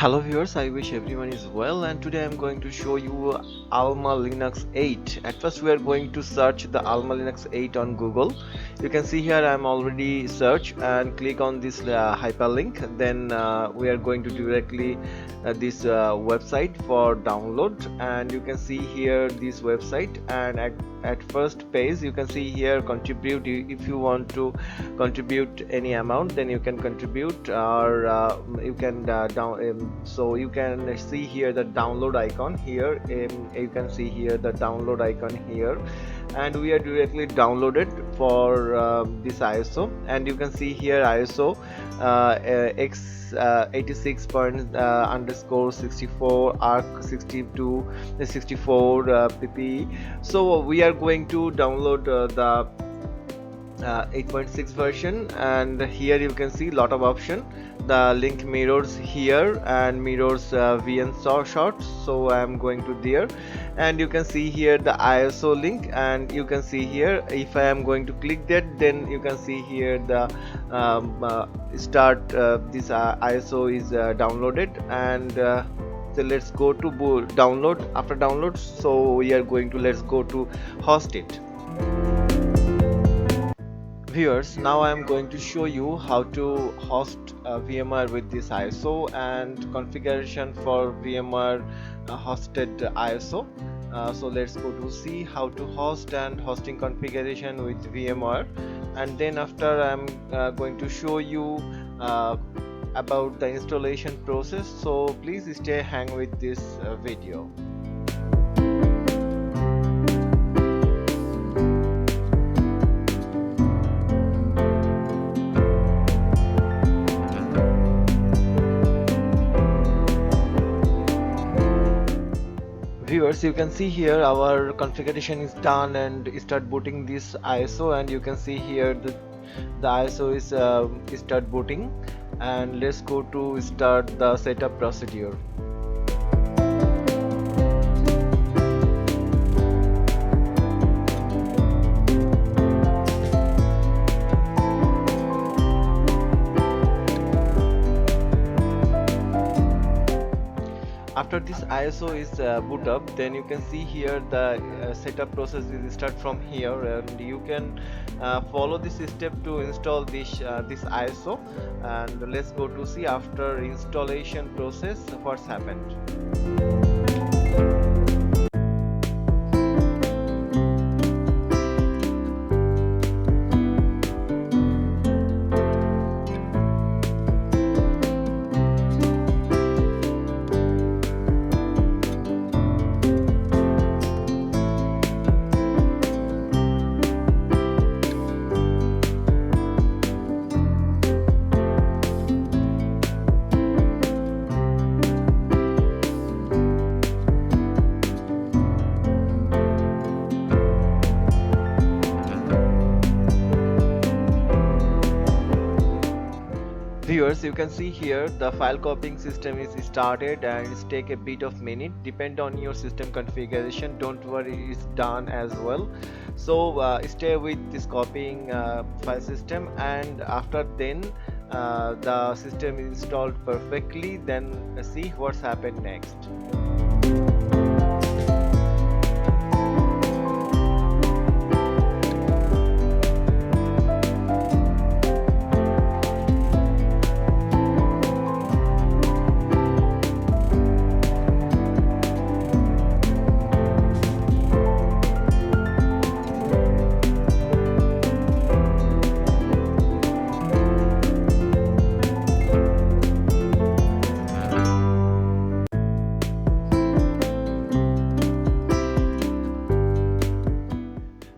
Hello viewers, I wish everyone is well, and today I'm going to show you AlmaLinux 8. At first we are going to search the AlmaLinux 8 on Google. You can see here I'm already search and click on this hyperlink. Then we are going to directly this website for download, and you can see here this website, and at first page you can see here contribute. If you want to contribute any amount, then you can contribute, or you can so you can see here the download icon here. You can see here the download icon here, and we are directly downloaded for this ISO, and you can see here ISO x 86 underscore 64 arc 62 64 ppe. So we are going to download the 8.6 version, and here you can see lot of option. The link mirrors here and mirrors VN shorts, so I am going to there, and you can see here the ISO link, and you can see here if I am going to click that, then you can see here the start this ISO is downloaded, and so let's go to download. After download, so we are going to let's go to host it. Viewers, now I am going to show you how to host VMware with this ISO and configuration for VMware hosted ISO. So let's go to see how to host and hosting configuration with VMware, and then after I'm going to show you about the installation process. So please stay hang with this video. Viewers, you can see here our configuration is done, and start booting this ISO, and you can see here the ISO is start booting, and let's go to start the setup procedure. After this ISO is boot up, then you can see here the setup process is start from here, and you can follow this step to install this ISO, and let's go to see after installation process what's happened. Viewers, you can see here the file copying system is started, and it's take a bit of minute, depend on your system configuration. Don't worry, it's done as well. So stay with this copying file system, and after then the system is installed perfectly, then see what's happened next.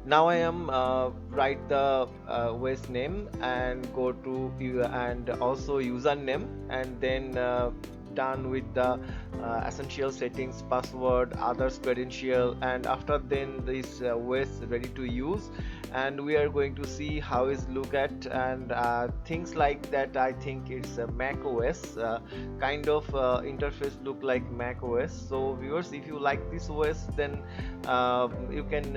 Now I am write the OS name and go to and also username, and then done with the essential settings, password, others credential, and after then this OS ready to use, and we are going to see how is look at and things like that. I think it's a Mac OS kind of interface, look like Mac OS. So viewers, if you like this OS, then you can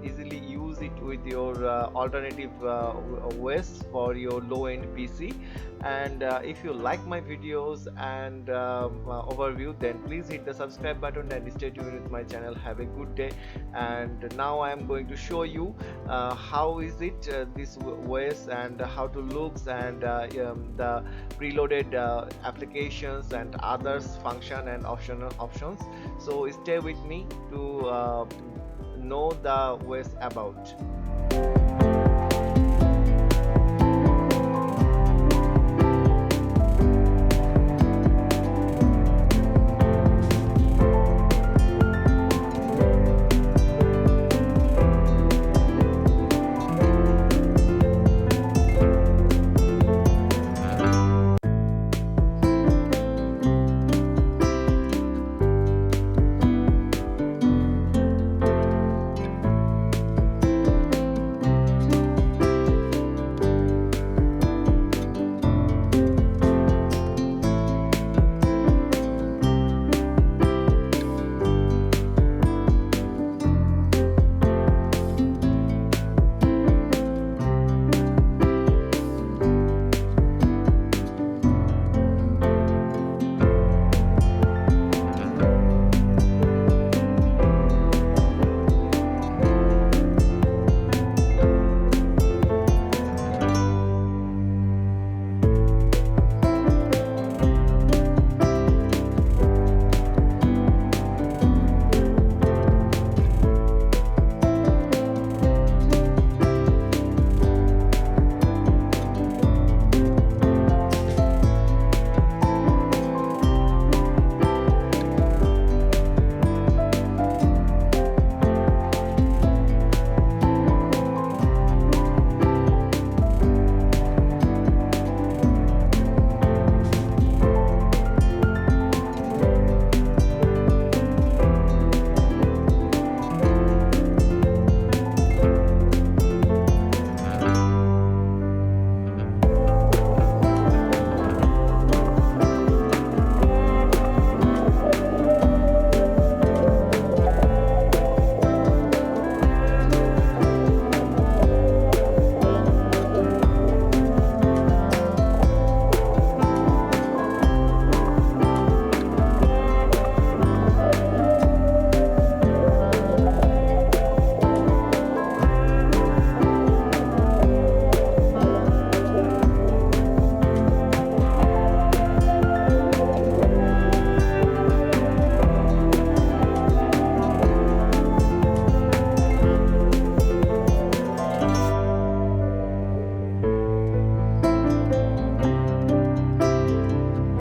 easily use it with your alternative OS for your low-end PC. And if you like my videos and overview, then please hit the subscribe button and stay tuned with my channel. Have a good day. And now I am going to show you how is it this OS and how to looks and the preloaded applications and others function and options. So stay with me to know the OS about.